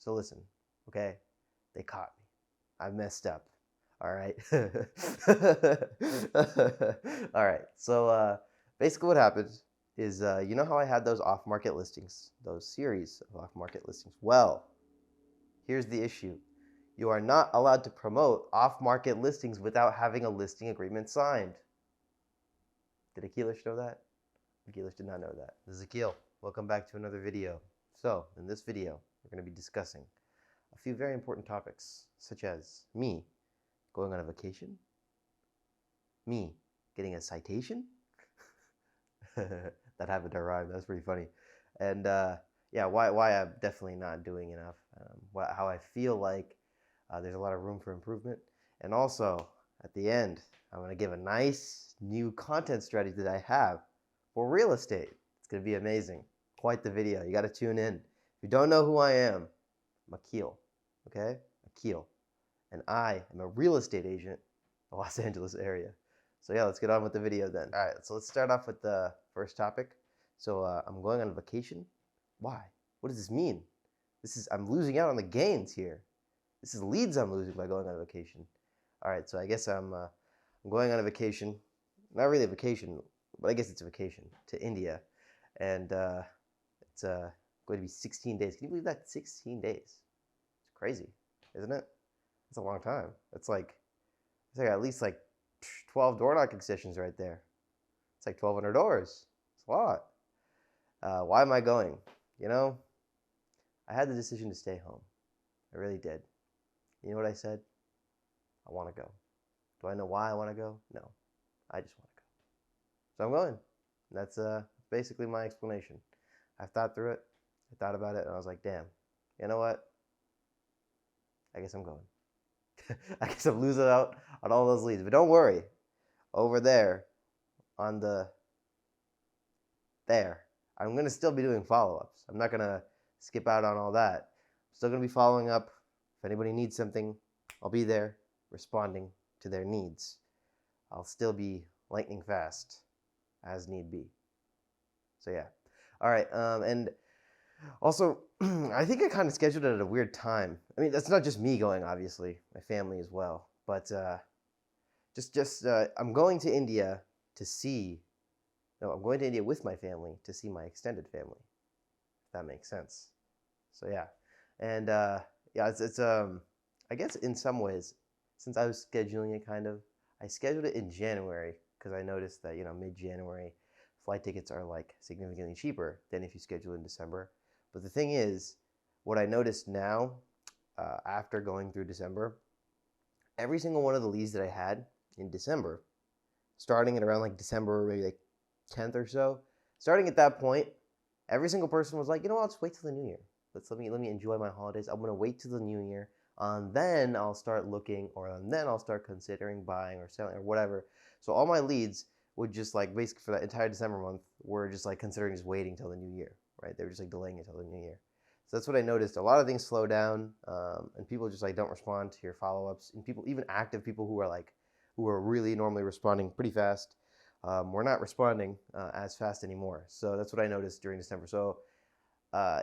So listen, okay? They caught me. I messed up. All right. All right. So basically, what happened is you know how I had those off-market listings, those series of off-market listings? Well, here's the issue. You are not allowed to promote off-market listings without having a listing agreement signed. Did Akhil know that? Akhil did not know that. This is Akhil. Welcome back to another video. So, in this video, we're going to be discussing a few very important topics, such as me going on a vacation, me getting a citation. That happened to rhyme. That's pretty funny. And yeah, why I'm definitely not doing enough. How I feel like there's a lot of room for improvement. And also, at the end, I'm going to give a nice new content strategy that I have for real estate. It's going to be amazing. Quite the video. You got to tune in. If you don't know who I am, I'm Akhil. Okay? Akhil. And I am a real estate agent in the Los Angeles area. So yeah, let's get on with the video then. All right, so let's start off with the first topic. So I'm going on vacation. Why? What does this mean? I'm losing out on the gains here. This is leads I'm losing by going on vacation. All right, so I guess I'm going on a vacation. Not really a vacation, but I guess it's a vacation to India. And it's going to be 16 days. Can you believe that? 16 days. It's crazy, isn't it? It's a long time. It's like at least like 12 door knocking sessions right there. It's like 1,200 doors. It's a lot. Why am I going? You know, I had the decision to stay home. I really did. You know what I said? I want to go. Do I know why I want to go? No. I just want to go. So I'm going. That's basically my explanation. I've thought through it. I thought about it, and I was like, damn, you know what? I guess I'm going. I guess I'm losing out on all those leads. But don't worry. Over there, I'm going to still be doing follow-ups. I'm not going to skip out on all that. I'm still going to be following up. If anybody needs something, I'll be there responding to their needs. I'll still be lightning fast as need be. So yeah. All right. And also, I think I kind of scheduled it at a weird time. I mean, that's not just me going, obviously, my family as well. But I'm going to India to see. No, I'm going to India with my family to see my extended family. If that makes sense. So yeah, and yeah, it's I guess in some ways, since I was scheduling it I scheduled it in January because I noticed that mid-January flight tickets are like significantly cheaper than if you schedule in December. But the thing is, what I noticed now, after going through December, every single one of the leads that I had in December, starting at around like December, maybe like 10th or so, starting at that point, every single person was like, you know what, I'll just wait till the new year. Let me enjoy my holidays. I'm gonna wait till the new year, and then I'll start looking, or then I'll start considering buying or selling or whatever. So all my leads would just like basically for that entire December month were just like considering just waiting till the new year, right? They were just like delaying it till the new year. So that's what I noticed. A lot of things slow down, and people just like don't respond to your follow-ups. And people, even active people who are really normally responding pretty fast, we're not responding as fast anymore. So that's what I noticed during December. So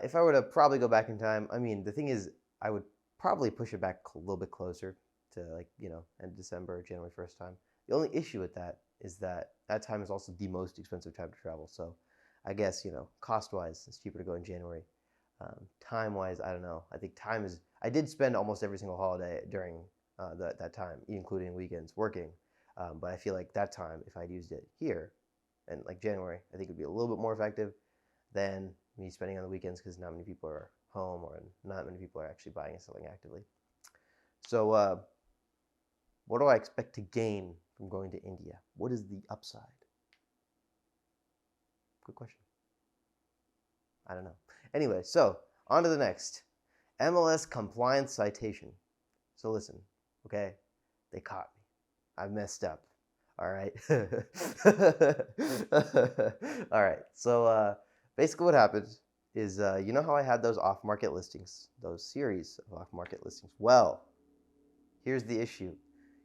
if I were to probably go back in time, I mean, the thing is, I would probably push it back a little bit closer to end of December, January 1st time. The only issue with that is that time is also the most expensive time to travel. So I guess, cost-wise, it's cheaper to go in January. Time-wise, I don't know. I think I did spend almost every single holiday during that time, including weekends, working. But I feel like that time, if I'd used it here, and like January, I think it would be a little bit more effective than me spending on the weekends because not many people are home or not many people are actually buying and selling actively. So what do I expect to gain from going to India? What is the upside? Good question. I don't know. Anyway, so on to the next. MLS compliance citation. So listen, okay? They caught me. I messed up. All right. All right. So basically what happened is you know how I had those off-market listings, those series of off-market listings? Well, here's the issue.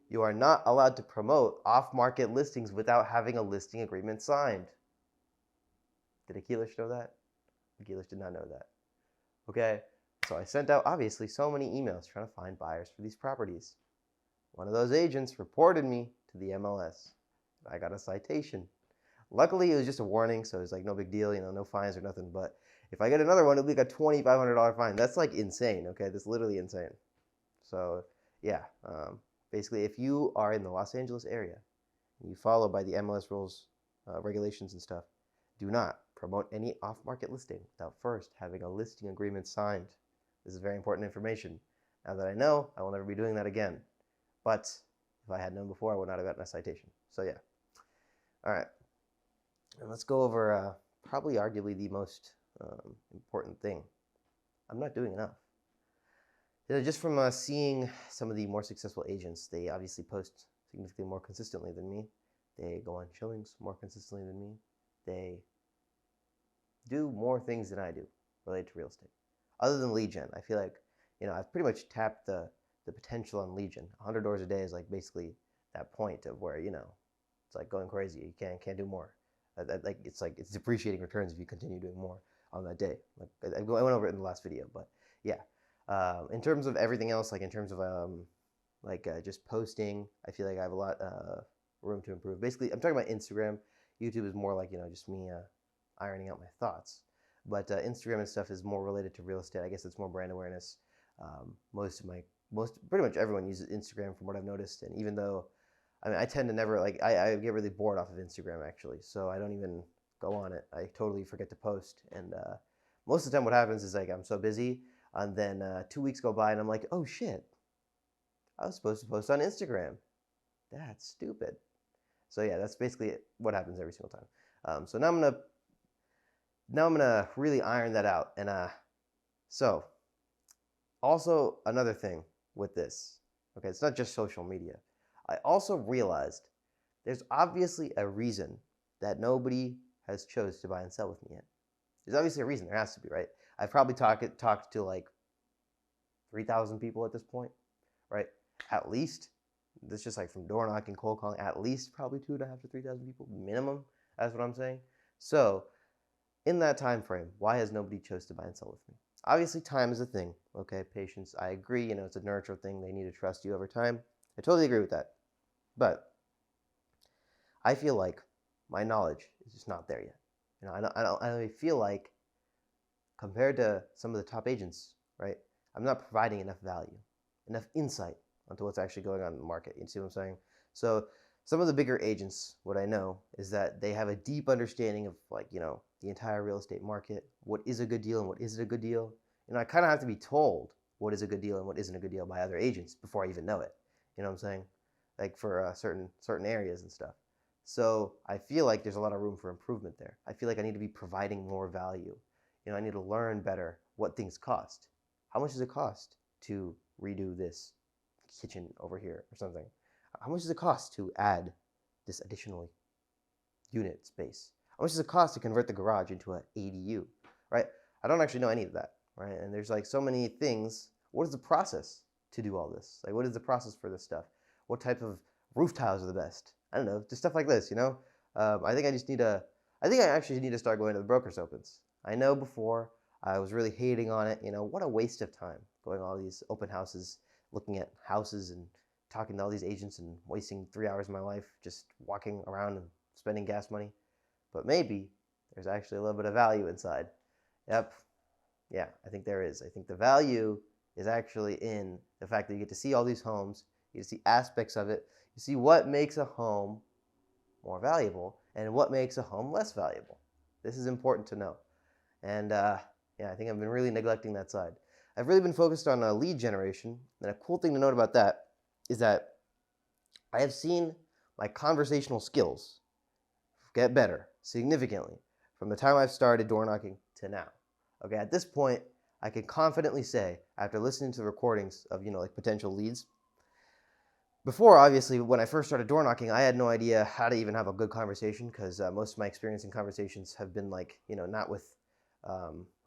You are not allowed to promote off-market listings without having a listing agreement signed. Did Akhil know that? Akhil did not know that. Okay, So I sent out, obviously, so many emails trying to find buyers for these properties. One of those agents reported me to the MLS. I got a citation. Luckily, it was just a warning, so it's like no big deal, no fines or nothing. But if I get another one, it'll be like a $2,500 fine. That's like insane, okay? That's literally insane. So yeah, basically, if you are in the Los Angeles area, and you follow by the MLS rules, regulations and stuff, do not promote any off-market listing without first having a listing agreement signed. This is very important information. Now that I know, I will never be doing that again. But if I had known before, I would not have gotten a citation. So yeah. All right. And let's go over probably arguably the most important thing. I'm not doing enough. Just from seeing some of the more successful agents, they obviously post significantly more consistently than me. They go on showings more consistently than me. They do more things than I do related to real estate. Other than lead gen, I feel like, I've pretty much tapped the potential on lead gen. 100 doors a day is like basically that point of where, it's like going crazy. You can't do more. It's depreciating returns if you continue doing more on that day. Like I went over it in the last video, but yeah. In terms of everything else, like in terms of just posting, I feel like I have a lot room to improve. Basically, I'm talking about Instagram. YouTube is more like just me ironing out my thoughts. But Instagram and stuff is more related to real estate. I guess it's more brand awareness. Pretty much everyone uses Instagram from what I've noticed. And even though, I tend to never, I get really bored off of Instagram actually. So I don't even go on it. I totally forget to post. And most of the time what happens is I'm so busy. And then 2 weeks go by and I'm like, oh shit, I was supposed to post on Instagram. That's stupid. So yeah, that's basically what happens every single time. So now I'm gonna really iron that out. And so also another thing with this, okay, it's not just social media. I also realized there's obviously a reason that nobody has chose to buy and sell with me yet. There's obviously a reason. There has to be, right? I've probably talked to like 3,000 people at this point, right? At least. That's just like from door knocking, cold calling, at least probably 2,500 to 3,000 people minimum. That's what I'm saying. So in that time frame, why has nobody chose to buy and sell with me? Obviously, time is a thing. Okay, patience. I agree. It's a nurture thing. They need to trust you over time. I totally agree with that. But I feel like my knowledge is just not there yet. I feel like compared to some of the top agents, right? I'm not providing enough value, enough insight onto what's actually going on in the market. You see what I'm saying? So some of the bigger agents, what I know is that they have a deep understanding of the entire real estate market, what is a good deal and what isn't a good deal. I kind of have to be told what is a good deal and what isn't a good deal by other agents before I even know it. You know what I'm saying? Like for certain areas and stuff. So I feel like there's a lot of room for improvement there. I feel like I need to be providing more value. I need to learn better what things cost. How much does it cost to redo this kitchen over here or something? How much does it cost to add this additional unit space? How much does it cost to convert the garage into an ADU, right? I don't actually know any of that, right? And there's so many things. What is the process to do all this? What is the process for this stuff? What type of roof tiles are the best? I don't know, just stuff like this, I think I actually need to start going to the brokers' opens. I know before I was really hating on it, what a waste of time going to all these open houses, looking at houses and talking to all these agents and wasting 3 hours of my life just walking around and spending gas money. But maybe there's actually a little bit of value inside. Yep. Yeah, I think there is. I think the value is actually in the fact that you get to see all these homes, you get to see aspects of it, you see what makes a home more valuable and what makes a home less valuable. This is important to know. And I think I've been really neglecting that side. I've really been focused on lead generation. And a cool thing to note about that is that I have seen my conversational skills get better significantly from the time I've started door knocking to now. Okay, at this point, I can confidently say, after listening to the recordings of, potential leads, before, obviously, when I first started door knocking, I had no idea how to even have a good conversation because most of my experience in conversations have been not with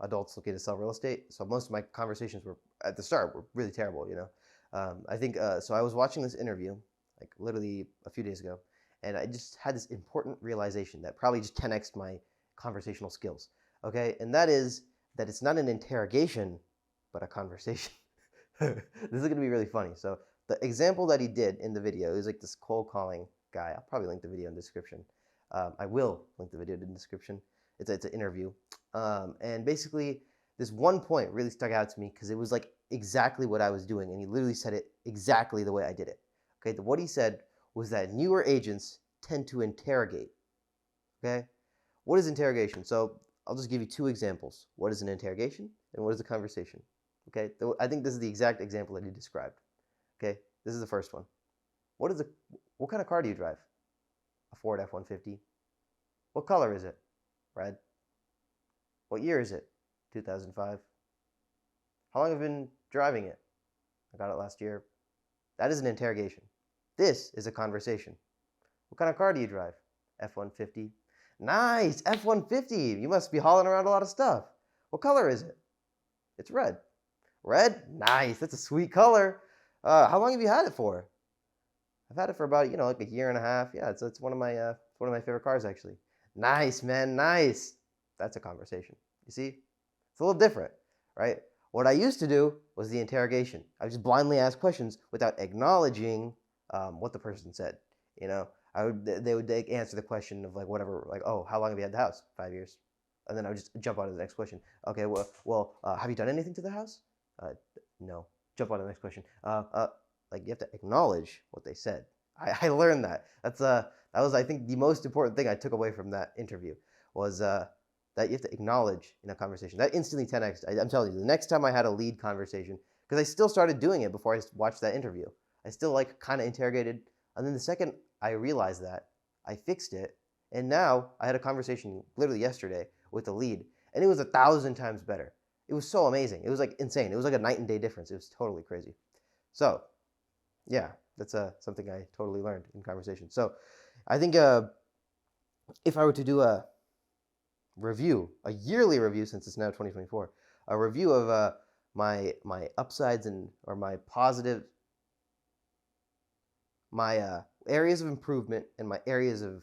adults looking to sell real estate. So most of my conversations at the start were really terrible, I think, so I was watching this interview, literally a few days ago, and I just had this important realization that probably just 10x'd my conversational skills, okay? And that is that it's not an interrogation but a conversation. This is going to be really funny. So the example that he did in the video is like this cold calling guy. I'll probably link the video in the description. I will link the video in the description. It's an interview. And basically, this one point really stuck out to me because it was like exactly what I was doing. And he literally said it exactly the way I did it. Okay, what he said was that newer agents tend to interrogate. Okay, what is interrogation? So I'll just give you two examples. What is an interrogation and what is a conversation? Okay, I think this is the exact example that he described. Okay, this is the first one. What kind of car do you drive? A Ford F-150. What color is it? Red. What year is it? 2005. How long have you been driving it? I got it last year. That is an interrogation. This is a conversation. What kind of car do you drive? F-150. Nice, F-150. You must be hauling around a lot of stuff. What color is it? It's red. Red? Nice, that's a sweet color. How long have you had it for? I've had it for about, like a year and a half. Yeah, it's one of my favorite cars actually. Nice, man, nice. That's a conversation. You see? It's a little different, right? What I used to do was the interrogation. I would just blindly ask questions without acknowledging what the person said. They would answer the question of like whatever, like, oh, how long have you had the house? 5 years. And then I would just jump on to the next question. Okay, well, have you done anything to the house? No. Jump on to the next question. Like you have to acknowledge what they said. I learned that. That was I think the most important thing I took away from that interview was that you have to acknowledge in a conversation. That instantly 10x. I'm telling you, the next time I had a lead conversation, because I still started doing it before I watched that interview. I still like kind of interrogated, and then the second I realized that, I fixed it, and now I had a conversation literally yesterday with the lead, and it was 1,000 times better. It was so amazing. It was like insane. It was like a night and day difference. It was totally crazy. So, yeah, that's something I totally learned in conversation. So, I think if I were to do a review, a yearly review, since it's now 2024, a review of my upsides or my positive, my areas of improvement and my areas of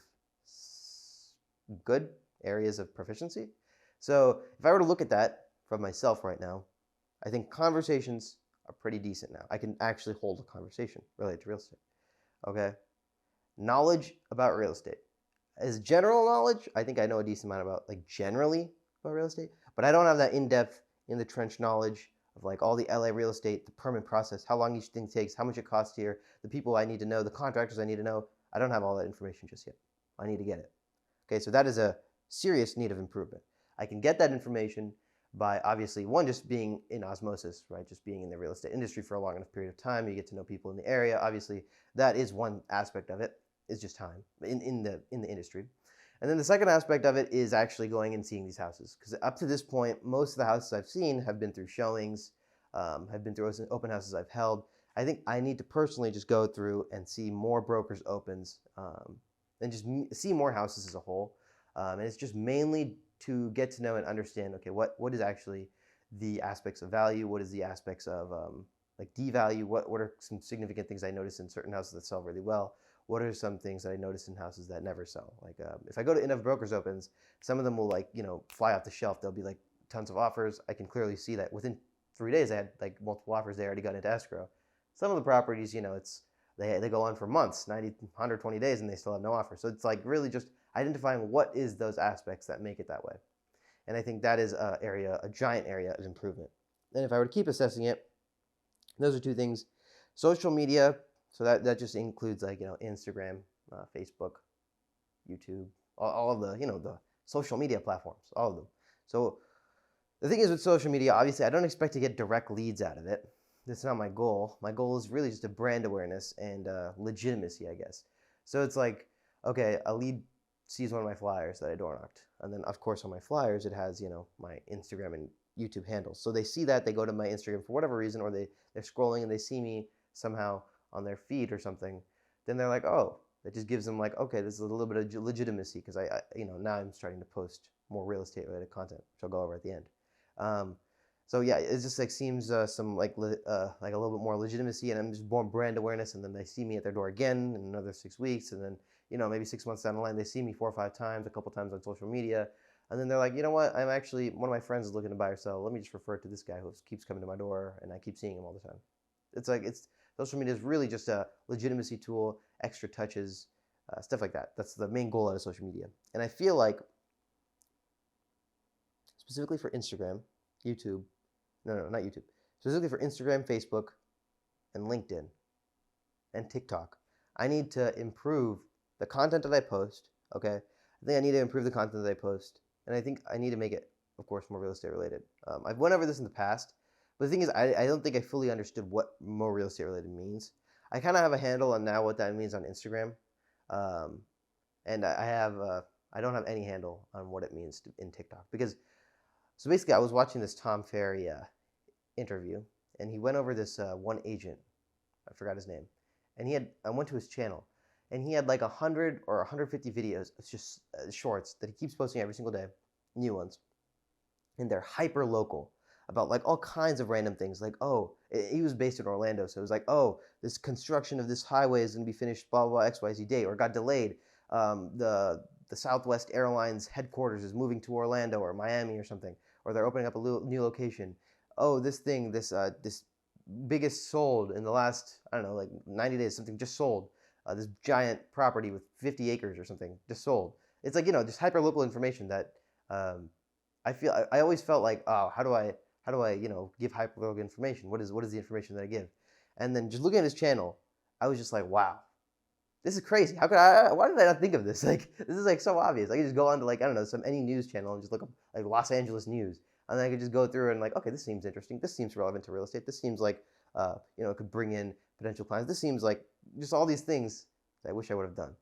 good, areas of proficiency. So if I were to look at that from myself right now, I think conversations are pretty decent now. I can actually hold a conversation related to real estate. Okay. Knowledge about real estate. As general knowledge, I think I know a decent amount about, like, generally about real estate, but I don't have that in-depth, in the trench knowledge of like all the LA real estate, the permit process, how long each thing takes, how much it costs here, the people I need to know, the contractors I need to know. I don't have all that information just yet. I need to get it. Okay, so that is a serious need of improvement. I can get that information by obviously, one, just being in osmosis, right? Just being in the real estate industry for a long enough period of time. You get to know people in the area. Obviously, that is one aspect of it, is just time in the industry. And then the second aspect of it is actually going and seeing these houses. Because up to this point, most of the houses I've seen have been through showings, have been through open houses I've held. I think I need to personally just go through and see more brokers' opens and just see more houses as a whole. And it's just mainly to get to know and understand, okay, what is actually the aspects of value? What is the aspects of like devalue? What are some significant things I notice in certain houses that sell really well? What are some things that I notice in houses that never sell? Like if I go to enough brokers opens, some of them will like, fly off the shelf. There'll be like tons of offers. I can clearly see that within 3 days, I had like multiple offers. They already got into escrow. Some of the properties, they go on for months, 90, 120 days, and they still have no offer. So it's like really just identifying what is those aspects that make it that way. And I think that is a giant area of improvement. And if I were to keep assessing it, those are two things. Social media, so that just includes like, Instagram, Facebook, YouTube, all of the social media platforms, all of them. So the thing is with social media, obviously I don't expect to get direct leads out of it. That's not my goal. My goal is really just a brand awareness and legitimacy, I guess. So it's like, okay, a lead sees one of my flyers that I door knocked. And then of course on my flyers, it has, my Instagram and YouTube handles. So they see that, they go to my Instagram for whatever reason, or they're scrolling and they see me somehow on their feed or something. Then they're like, oh, that just gives them like, okay, this is a little bit of legitimacy because I now I'm starting to post more real estate related content, which I'll go over at the end. So yeah, it just like seems some like a little bit more legitimacy, and I'm just more brand awareness, and then they see me at their door again in another 6 weeks, and then maybe 6 months down the line they see me 4 or 5 times, a couple times on social media, And then they're like, you know what? I'm actually, one of my friends is looking to buy or sell. Let me just refer it to this guy who keeps coming to my door, and I keep seeing him all the time. It's like, social media is really just a legitimacy tool, extra touches, stuff like that. That's the main goal out of social media. And I feel like, specifically for Instagram, YouTube, no, not YouTube, specifically for Instagram, Facebook, and LinkedIn, and TikTok, I need to improve the content that I post. Okay, I think I need to improve the content that I post, and I think I need to make it, of course, more real estate related. I've went over this in the past, but the thing is, I don't think I fully understood what more real estate related means. I kind of have a handle on now what that means on Instagram, um, and I don't have any handle on what it means in TikTok, because so basically I was watching this Tom Ferry interview, and he went over this one agent. I forgot his name, and I went to his channel, and he had like 100 or 150 videos. It's just shorts that he keeps posting every single day, new ones, and they're hyper local about like all kinds of random things. Like, oh, he was based in Orlando, so it was like, oh, this construction of this highway is going to be finished, blah blah blah, XYZ date, or got delayed. The Southwest Airlines headquarters is moving to Orlando or Miami or something, or they're opening up a new location. Oh, this biggest sold in the last, I don't know, like 90 days, something just sold. This giant property with 50 acres or something just sold. It's like, just hyper local information that um, I always felt like, oh, how do I give hyper local information? What is the information that I give? And then just looking at his channel, I was just like, wow, this is crazy. Why did I not think of this? Like, this is like so obvious. I could just go on to like, I don't know, any news channel and just look up like Los Angeles news. And then I could just go through and like, okay, this seems interesting. This seems relevant to real estate. This seems like, it could bring in potential clients. This seems like just all these things that I wish I would have done.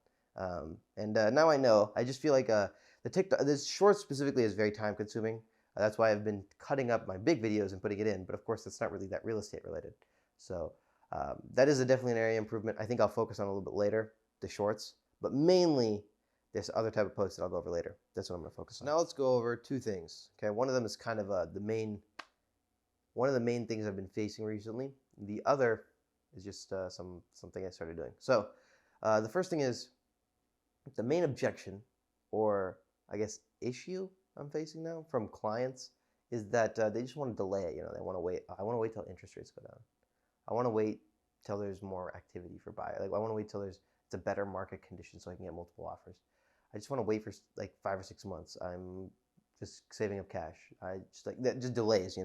And now I know. I just feel like the TikTok, this short specifically is very time consuming. That's why I've been cutting up my big videos and putting it in. But of course, that's not really that real estate related. So that is definitely an area of improvement. I think I'll focus on a little bit later, the shorts, but mainly this other type of post that I'll go over later. That's what I'm going to focus on. Now let's go over two things. Okay, one of them is kind of one of the main things I've been facing recently. The other is just something I started doing. So the first thing is the main objection, or I guess issue I'm facing now from clients, is that they just want to delay it. They want to wait. I want to wait till interest rates go down. I want to wait till there's more activity for buy. Like, I want to wait till it's a better market condition so I can get multiple offers. I just want to wait for like 5 or 6 months. I'm just saving up cash. I just like that, just delays.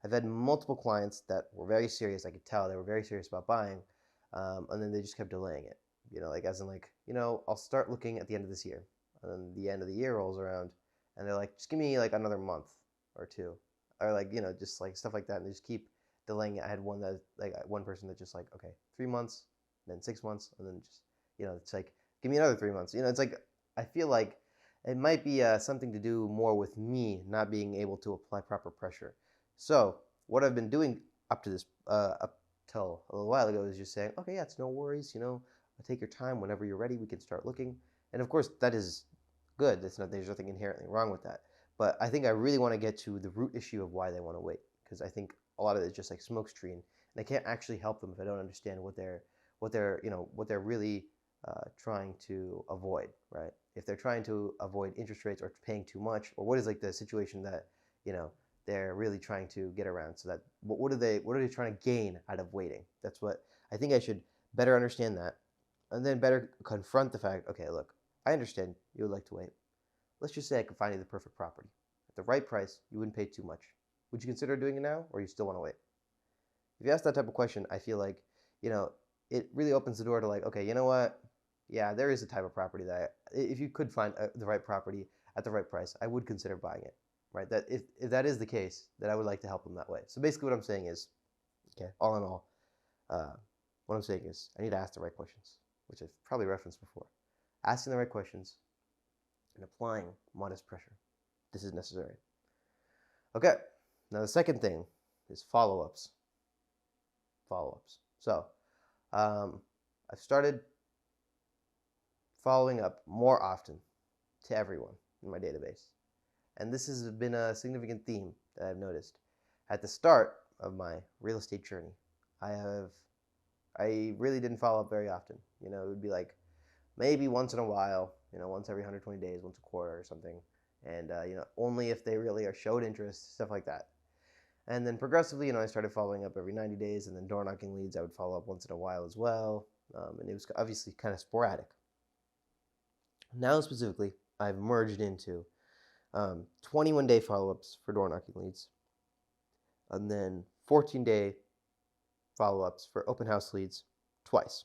I've had multiple clients that were very serious. I could tell they were very serious about buying, and then they just kept delaying it. Like as in like, I'll start looking at the end of this year, and then the end of the year rolls around, and they're like, just give me like another month or two, or like just like stuff like that, and they just keep delaying it. I had one person that just like, okay, 3 months, then 6 months, and then just it's like, give me another 3 months. It's like, I feel like it might be something to do more with me not being able to apply proper pressure. So what I've been doing up to this up till a little while ago is just saying, okay, yeah, it's no worries. Take your time. Whenever you're ready, we can start looking. And of course, that is good. There's nothing inherently wrong with that. But I think I really want to get to the root issue of why they want to wait, because I think a lot of it is just like smokescreen, and I can't actually help them if I don't understand what they're really trying to avoid, right? If they're trying to avoid interest rates or paying too much, or what is like the situation that they're really trying to get around, so that what are they trying to gain out of waiting? That's what I think I should better understand that, and then better confront the fact. Okay, look, I understand you would like to wait. Let's just say I could find you the perfect property at the right price. You wouldn't pay too much. Would you consider doing it now, or you still want to wait? If you ask that type of question, I feel like it really opens the door to like, okay, you know what? Yeah, there is a type of property that if you could find the right property at the right price, I would consider buying it, right? That if that is the case, that I would like to help them that way. So basically, what I'm saying is, okay, all in all, what I'm saying is I need to ask the right questions, which I've probably referenced before. Asking the right questions and applying modest pressure. This is necessary. Okay, now the second thing is follow-ups. Follow-ups. So I've started following up more often to everyone in my database. And this has been a significant theme that I've noticed. At the start of my real estate journey, I really didn't follow up very often. It would be like maybe once in a while, once every 120 days, once a quarter or something. and only if they really are showed interest, stuff like that. And then progressively, I started following up every 90 days, and then door knocking leads I would follow up once in a while as well, and it was obviously kind of sporadic. Now specifically, I've merged into 21-day follow-ups for door knocking leads, and then 14-day follow-ups for open house leads twice,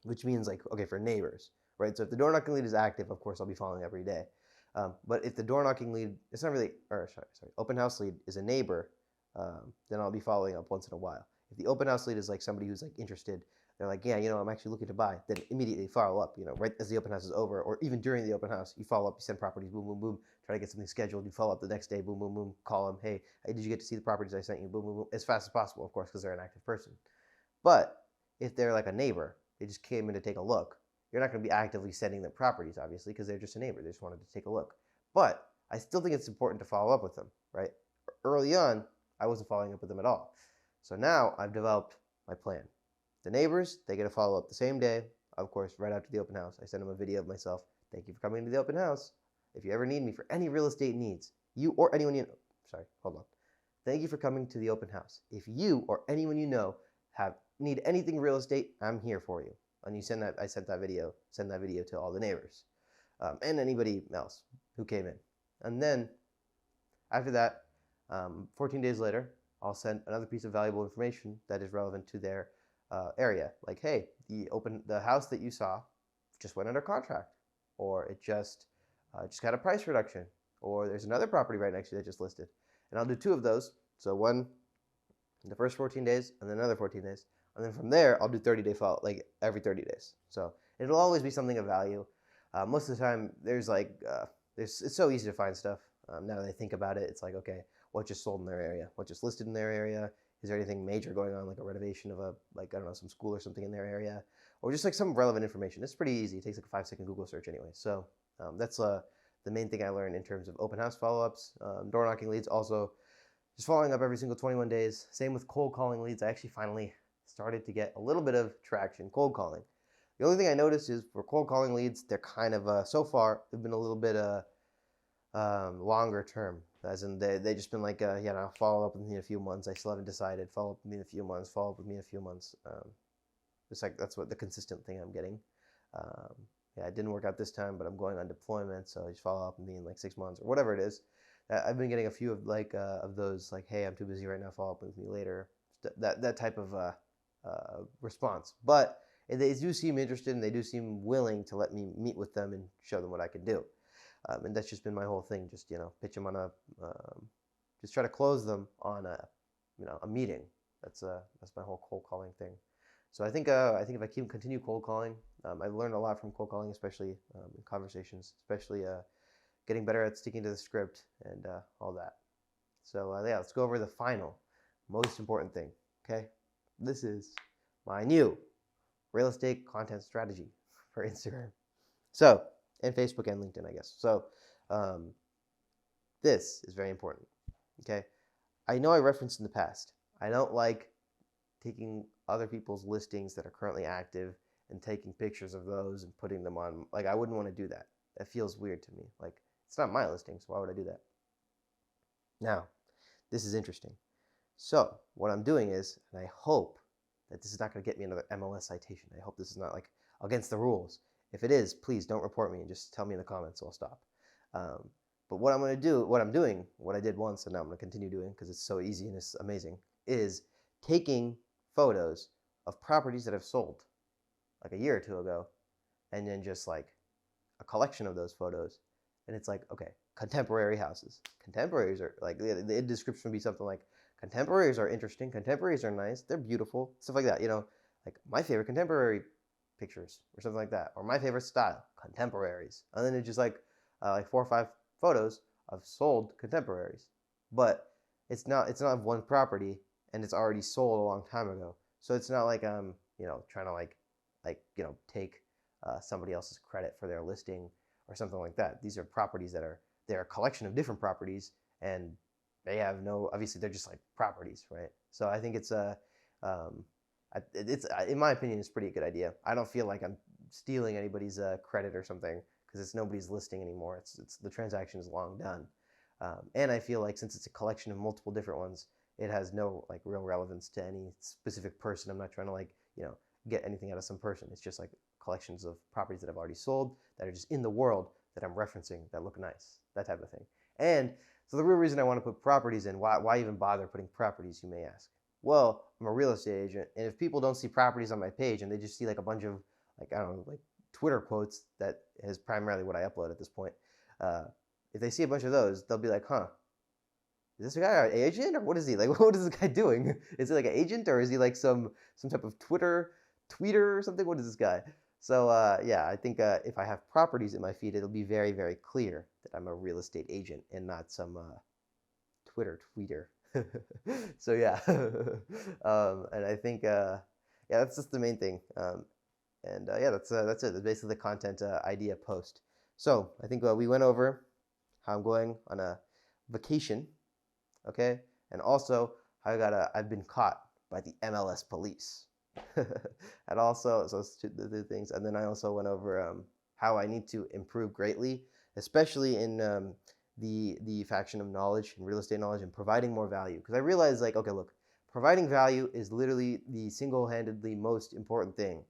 which means for neighbors, right? So if the door knocking lead is active, of course I'll be following every day. But if the door knocking lead, it's not really, or sorry, open house lead is a neighbor, then I'll be following up once in a while. If the open house lead is somebody who's interested, they're like, yeah, I'm actually looking to buy, then immediately follow up, right as the open house is over, or even during the open house, you follow up, you send properties, boom, boom, boom, try to get something scheduled, you follow up the next day, boom, boom, boom, call them, hey, did you get to see the properties I sent you, boom, boom, boom, as fast as possible, of course, because they're an active person. But if they're like a neighbor, they just came in to take a look, you're not going to be actively sending them properties, obviously, because they're just a neighbor, they just wanted to take a look. But I still think it's important to follow up with them, right? Early on, I wasn't following up with them at all. So now I've developed my plan. The neighbors, they get a follow-up the same day, of course, right after the open house. I send them a video of myself. Thank you for coming to the open house. If you ever need me for any real estate needs, you or anyone you know, sorry, hold on. Thank you for coming to the open house. If you or anyone you know need anything real estate, I'm here for you. And you send that video to all the neighbors and anybody else who came in. And then after that, 14 days later, I'll send another piece of valuable information that is relevant to their area. Like, hey, the house that you saw just went under contract, or it just got a price reduction, or there's another property right next to you that just listed. And I'll do 2 of those. So one in the first 14 days, and then another 14 days. And then from there, I'll do 30-day follow, every 30 days. So it'll always be something of value. Most of the time, it's so easy to find stuff. Now that I think about it, it's like, okay, what just sold in their area? What just listed in their area? Is there anything major going on, like a renovation of some school or something in their area? Or just some relevant information. It's pretty easy. It takes a 5-second Google search anyway. So that's the main thing I learned in terms of open house follow-ups. Door knocking leads, also just following up every single 21 days. Same with cold calling leads. I actually finally started to get a little bit of traction cold calling. The only thing I noticed is for cold calling leads, they're kind of, so far, they've been a little bit longer term. As in, they just been follow up with me in a few months. I still haven't decided. Follow up with me in a few months. Follow up with me in a few months. That's what the consistent thing I'm getting. It didn't work out this time, but I'm going on deployment, so just follow up with me in 6 months or whatever it is. I've been getting a few of those, hey, I'm too busy right now. Follow up with me later. That type of response. But they do seem interested, and they do seem willing to let me meet with them and show them what I can do. And that's just been my whole thing. Just pitch them on just try to close them on a meeting. That's my whole cold calling thing. So I think if I continue cold calling, I've learned a lot from cold calling, especially in conversations, especially getting better at sticking to the script and all that. So let's go over the final, most important thing. Okay, this is my new real estate content strategy for Instagram. So, and Facebook and LinkedIn, I guess. So this is very important. Okay, I know I referenced in the past, I don't like taking other people's listings that are currently active and taking pictures of those and putting them on. I wouldn't want to do that. That feels weird to me. It's not my listing, so why would I do that? Now, this is interesting. So what I'm doing is, and I hope that this is not going to get me another MLS citation. I hope this is not against the rules. If it is, please don't report me and just tell me in the comments, so I'll stop. But what I'm doing, what I did once, and now I'm going to continue doing because it's so easy and it's amazing, is taking photos of properties that have sold a year or 2 ago, and then just a collection of those photos. And it's okay, contemporary houses. Contemporaries are the description would be something like, contemporaries are interesting, contemporaries are nice, they're beautiful, stuff like that, my favorite contemporary pictures or something like that, or my favorite style, contemporaries. And then it's just 4 or 5 photos of sold contemporaries. But it's not of one property, and it's already sold a long time ago. So it's not I'm trying to take somebody else's credit for their listing or something like that. These are properties they're a collection of different properties, and they have obviously they're just properties, right? So I think it's in my opinion, it's a pretty good idea. I don't feel like I'm stealing anybody's credit or something, because it's nobody's listing anymore. It's the transaction is long done. And I feel like since it's a collection of multiple different ones, it has no like real relevance to any specific person. I'm not trying to like, get anything out of some person. It's just like collections of properties that I've already sold that are just in the world that I'm referencing that look nice, that type of thing. And so the real reason I want to put properties in, why even bother putting properties, you may ask? Well, I'm a real estate agent, and if people don't see properties on my page and they just see like a bunch of like, I don't know, like Twitter quotes, that is primarily what I upload at this point. If they see a bunch of those, they'll be like, huh, is this guy an agent, or what is he? Like, what is this guy doing? Is he like an agent, or is he like some type of tweeter or something? What is this guy? So yeah, I think if I have properties in my feed, it'll be very, very clear that I'm a real estate agent and not some Twitter tweeter. So yeah, and I think yeah, that's just the main thing. And yeah, that's it. That's basically the content idea post. So I think we went over how I'm going on a vacation, okay, and also how I've been caught by the MLS police, and also so it's the things. And then I also went over how I need to improve greatly, especially in the faction of knowledge and real estate knowledge and providing more value. Because I realized, like, okay, look, providing value is literally the single-handedly most important thing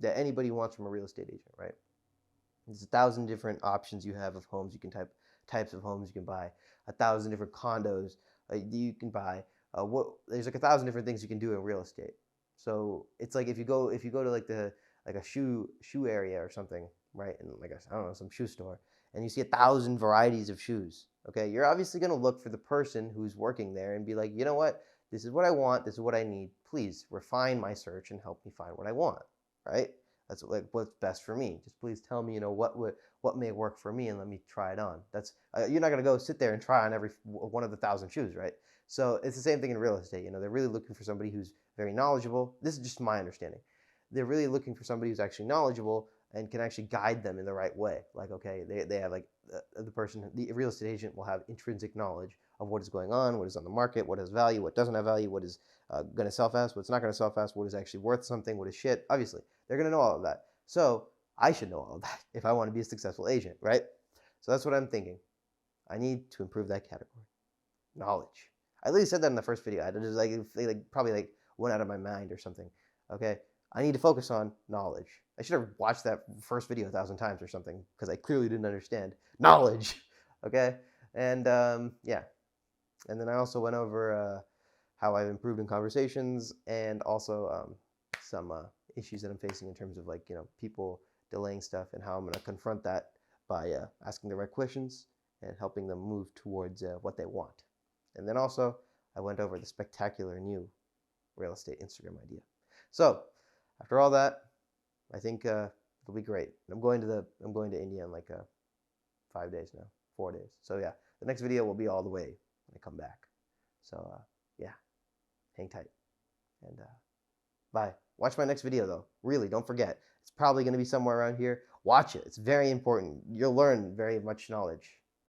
that anybody wants from a real estate agent, right? There's 1,000 different options you have of homes. You can types of homes you can buy, 1,000 different condos you can buy. There's like 1,000 different things you can do in real estate. So it's like if you go to like a shoe area or something, right? And like I don't know, some shoe store, and you see 1,000 varieties of shoes. Okay, you're obviously gonna look for the person who's working there and be like, you know what? This is what I want. This is what I need. Please refine my search and help me find what I want. Right? That's like what's best for me. Just please tell me, what may work for me, and let me try it on. That's you're not gonna go sit there and try on every one of the 1,000 shoes, right? So it's the same thing in real estate. They're really looking for somebody who's very knowledgeable. This is just my understanding. They're really looking for somebody who's actually knowledgeable and can actually guide them in the right way. Like, okay, they have like the real estate agent will have intrinsic knowledge of what is going on, what is on the market, what has value, what doesn't have value, what is going to sell fast, what's not going to sell fast, what is actually worth something, what is shit. Obviously, they're going to know all of that. So I should know all of that if I want to be a successful agent, right? So that's what I'm thinking. I need to improve that category. Knowledge. I literally said that in the first video. I just probably went out of my mind or something. Okay, I need to focus on knowledge. I should have watched that first video 1,000 times or something because I clearly didn't understand knowledge. Okay, and yeah, and then I also went over how I've improved in conversations and also some issues that I'm facing in terms of people delaying stuff and how I'm going to confront that by asking the right questions and helping them move towards what they want. And then also I went over the spectacular new real estate Instagram idea. So after all that, I think it'll be great. I'm going to India in like 5 days now, 4 days. So yeah, the next video will be all the way when I come back. So yeah, hang tight and bye. Watch my next video though. Really, don't forget. It's probably going to be somewhere around here. Watch it. It's very important. You'll learn very much knowledge.